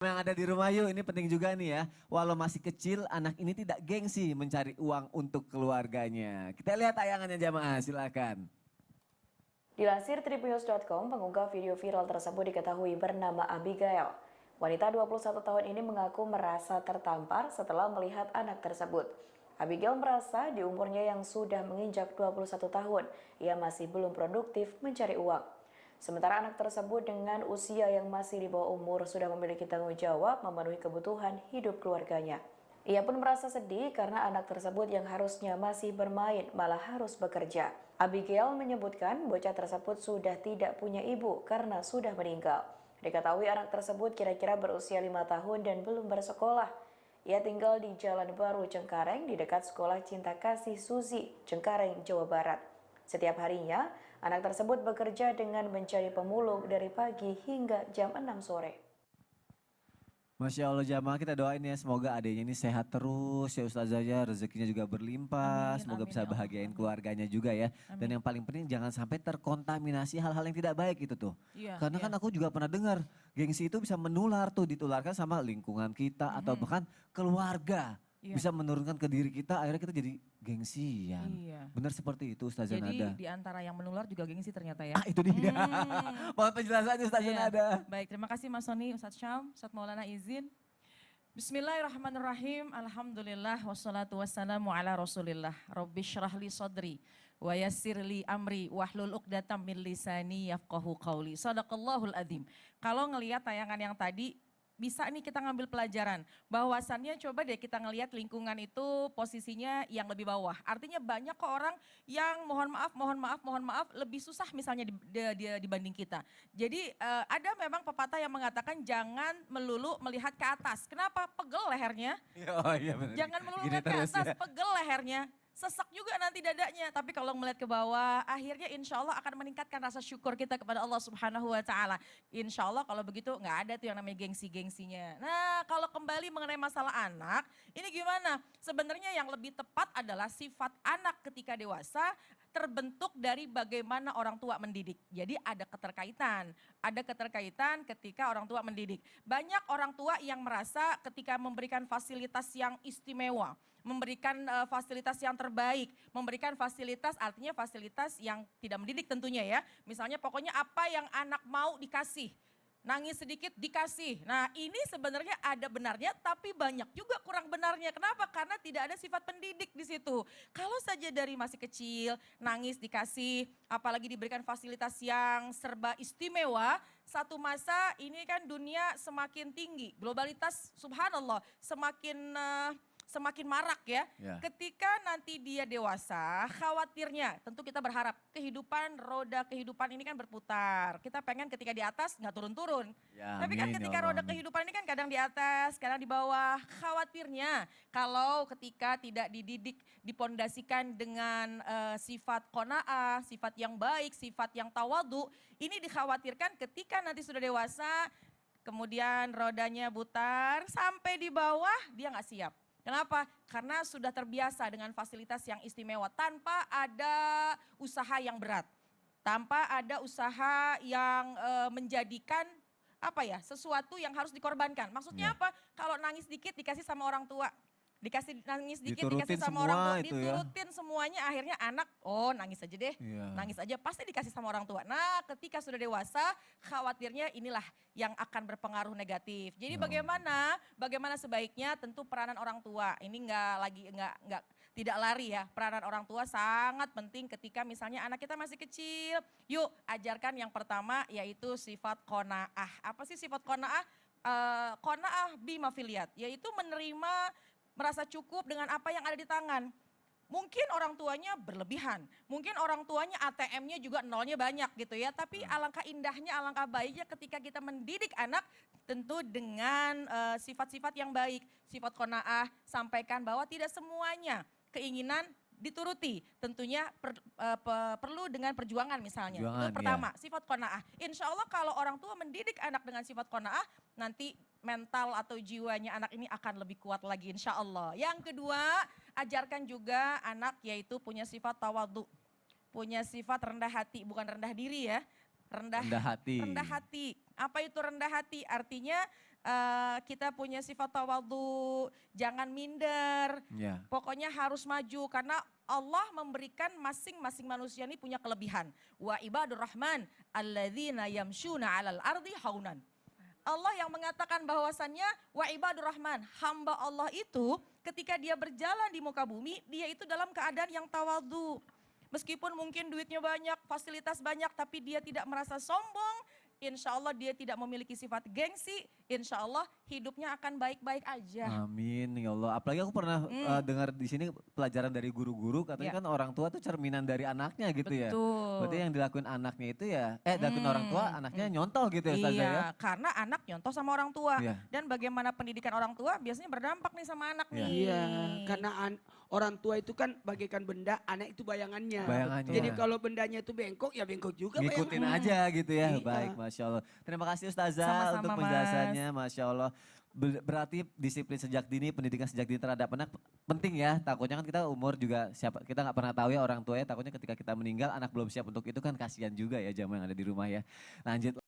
Yang ada di rumah yuk, ini penting juga nih ya. Walau masih kecil, anak ini tidak gengsi mencari uang untuk keluarganya. Kita lihat tayangannya jamaah, silakan. Dilansir tribunnews.com, pengunggah video viral tersebut diketahui bernama Abigail. Wanita 21 tahun ini mengaku merasa tertampar setelah melihat anak tersebut. Abigail merasa di umurnya yang sudah menginjak 21 tahun, ia masih belum produktif mencari uang. Sementara anak tersebut dengan usia yang masih di bawah umur sudah memiliki tanggung jawab memenuhi kebutuhan hidup keluarganya. Ia pun merasa sedih karena anak tersebut yang harusnya masih bermain malah harus bekerja. Abigail menyebutkan bocah tersebut sudah tidak punya ibu karena sudah meninggal. Diketahui anak tersebut kira-kira berusia 5 tahun dan belum bersekolah. Ia tinggal di Jalan Baru Cengkareng di dekat Sekolah Cinta Kasih Suzi, Cengkareng, Jawa Barat. Setiap harinya, anak tersebut bekerja dengan mencari pemulung dari pagi hingga jam 6 sore. Masya Allah jamaah, kita doain ya semoga adiknya ini sehat terus ya Ustazah ya, rezekinya juga berlimpah, Amin, semoga amin bisa ya Allah, bahagiain amin. keluarganya juga ya. Dan Amin. yang paling penting jangan sampai terkontaminasi hal-hal yang tidak baik itu tuh. Iya, Karena iya. kan aku juga pernah dengar, gengsi itu bisa menular tuh, ditularkan sama lingkungan kita atau bahkan keluarga. Iya. Bisa menurunkan ke diri kita, akhirnya kita jadi gengsian. Iya. Benar seperti itu Ustazah Jadi Nada. di antara yang menular juga gengsi ternyata ya. Ah itu dia. Hmm, Mohon penjelasannya Ustazah iya. Nada. Baik, terima kasih Mas Sony, Ustadz Syam, Ustadz Maulana izin. Bismillahirrahmanirrahim. Alhamdulillah wassalatu wassalamu ala Rasulillah. Rabbi syrah li sadri wa yassir li amri wahlul 'uqdatam min lisani yafqahu qauli. Shadaqallahul adzim. Kalau ngelihat tayangan yang tadi bisa nih kita ngambil pelajaran. Bahwasannya coba deh kita ngelihat lingkungan itu posisinya yang lebih bawah. Artinya banyak kok orang yang mohon maaf lebih susah misalnya dibanding kita. Jadi ada memang pepatah yang mengatakan jangan melulu melihat ke atas. Kenapa? Pegel lehernya. Oh iya benar. Jangan melulu Gini melihat ke terus atas, ya. pegel lehernya. Sesak juga nanti dadanya, tapi kalau melihat ke bawah, akhirnya insya Allah akan meningkatkan rasa syukur kita kepada Allah Subhanahu Wa Taala. Insya Allah kalau begitu nggak ada tuh yang namanya gengsi-gengsinya. Nah kalau kembali mengenai masalah anak, ini gimana? Sebenarnya yang lebih tepat adalah sifat anak ketika dewasa terbentuk dari bagaimana orang tua mendidik. Jadi ada keterkaitan ketika orang tua mendidik. Banyak orang tua yang merasa ketika memberikan fasilitas yang istimewa, memberikan fasilitas yang terbaik, memberikan fasilitas artinya fasilitas yang tidak mendidik tentunya ya. Misalnya pokoknya apa yang anak mau dikasih. Nangis sedikit dikasih. Nah ini sebenarnya ada benarnya tapi banyak juga kurang benarnya. Kenapa? Karena tidak ada sifat pendidik di situ. Kalau saja dari masih kecil nangis dikasih apalagi diberikan fasilitas yang serba istimewa. Satu masa ini kan dunia semakin tinggi. Globalitas subhanallah semakin marak ya. Ya. Ketika nanti dia dewasa, khawatirnya tentu kita berharap roda kehidupan ini kan berputar. Kita pengen ketika di atas nggak turun-turun. Ya, Tapi kan amin, ya ketika Allah, roda amin. kehidupan ini kan kadang di atas, kadang di bawah. Khawatirnya kalau ketika tidak dididik, dipondasikan dengan sifat qanaah, sifat yang baik, sifat yang tawadu, ini dikhawatirkan ketika nanti sudah dewasa, kemudian rodanya putar sampai di bawah dia nggak siap. Kenapa? Karena sudah terbiasa dengan fasilitas yang istimewa tanpa ada usaha yang berat. Tanpa ada usaha yang menjadikan sesuatu yang harus dikorbankan. Maksudnya Ya. apa? Kalau nangis dikit dikasih sama orang tua. Dikasih nangis dikit Diturutin dikasih sama semua orang tua, itu ya. diturutin semuanya akhirnya anak nangis aja deh. Iya. Nangis aja pasti dikasih sama orang tua. Nah, ketika sudah dewasa khawatirnya inilah yang akan berpengaruh negatif. Jadi Ya. bagaimana sebaiknya tentu peranan orang tua. Ini nggak tidak lari ya. Peranan orang tua sangat penting ketika misalnya anak kita masih kecil. Yuk ajarkan yang pertama yaitu sifat qanaah. Apa sih sifat qanaah? Qanaah bima filiat, yaitu menerima merasa cukup dengan apa yang ada di tangan. Mungkin orang tuanya berlebihan, mungkin orang tuanya ATM-nya juga nolnya banyak gitu ya. Tapi alangkah indahnya, alangkah baiknya ketika kita mendidik anak tentu dengan sifat-sifat yang baik. Sifat qanaah, sampaikan bahwa tidak semuanya keinginan dituruti. Tentunya perlu dengan perjuangan misalnya. Perjuangan, Itu pertama, sifat qanaah. Insya Allah kalau orang tua mendidik anak dengan sifat qanaah, nanti mental atau jiwanya anak ini akan lebih kuat lagi insya Allah. Yang kedua, ajarkan juga anak yaitu punya sifat tawadhu. Punya sifat rendah hati, bukan rendah diri ya. Rendah Rendah hati. Rendah hati. Apa itu rendah hati? Artinya kita punya sifat tawadhu, jangan minder. Ya. Pokoknya harus maju karena Allah memberikan masing-masing manusia ini punya kelebihan. Wa ibadur rahman alladzina yamshuna 'alal ardi haunan. Allah yang mengatakan bahwasannya wa ibadur rahman, hamba Allah itu ketika dia berjalan di muka bumi, dia itu dalam keadaan yang tawadhu. Meskipun mungkin duitnya banyak, fasilitas banyak, tapi dia tidak merasa sombong. Insya Allah dia tidak memiliki sifat gengsi, insya Allah hidupnya akan baik-baik aja. Amin ya Allah. Apalagi aku pernah dengar di sini pelajaran dari guru-guru katanya Ya. kan orang tua tuh cerminan dari anaknya gitu ya. Betul. Berarti yang dilakuin anaknya itu ya, dilakuin orang tua anaknya nyontoh gitu ya Ustazah ya. Iya, karena anak nyontoh sama orang tua. Iya. Dan bagaimana pendidikan orang tua biasanya berdampak nih sama anak Iya. nih. Iya, karena orang tua itu kan bagaikan benda, anak itu bayangannya. Bayangannya. Jadi kalau bendanya itu bengkok, ya bengkok juga Ngikutin bayangannya. aja gitu ya. Iya. Baik, Masya Allah. Terima kasih Ustazah Sama-sama, untuk Mas. penjelasannya, Masya Allah. Berarti disiplin sejak dini, pendidikan sejak dini terhadap anak penting ya. Takutnya kan kita umur juga kita nggak pernah tahu ya orang tua ya. Takutnya ketika kita meninggal anak belum siap untuk itu kan kasihan juga ya jamaah yang ada di rumah ya. Lanjut.